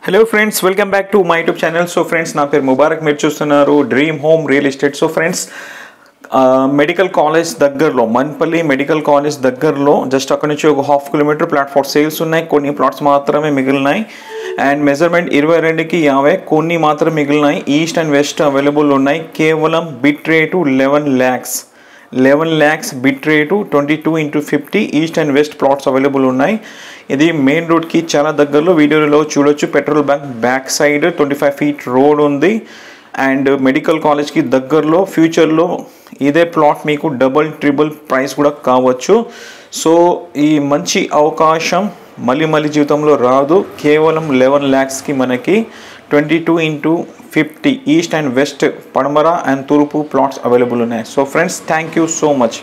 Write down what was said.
Hello friends, welcome back to my YouTube channel. So friends, నా పేరు ముబారక్, మీరు చూస్తున్నారు dream home real estate. So friends, medical college దగ్గరలో, మన్పల్లి medical college దగ్గరలో just అక్కడ నుంచి ఒక 1/2 కిలోమీటర్ ప్లాట్ఫామ్ సేల్స్ ఉన్నాయి. కొన్ని ప్లాట్స్ మాత్రమే మిగిలినాయి అండ్ మెజర్మెంట్ 22కి 50, కొన్ని మాత్రం మిగిలినాయి. ఈస్ట్ అండ్ వెస్ట్ అవైలబుల్ ఉన్నాయి. కేవలం bit rate 11 lakhs, bit rate 22x50. East and west plots available ఉన్నాయి. ఇది మెయిన్ రోడ్కి చాలా దగ్గరలో, వీడియోలో చూడొచ్చు. Petrol bunk back side 25 feet road ఉంది అండ్ మెడికల్ కాలేజ్కి దగ్గరలో. ఫ్యూచర్లో ఇదే ప్లాట్ మీకు డబుల్ ట్రిపుల్ ప్రైస్ కూడా కావచ్చు. సో ఈ మంచి అవకాశం మళ్ళీ జీవితంలో రాదు. కేవలం 11 lakhsకి మనకి 22x50 ఈస్ట్ అండ్ వెస్ట్, పడమర అండ్ తూర్పు ప్లాట్స్ అవైలబుల్ ఉన్నాయి. So friends, thank you so much.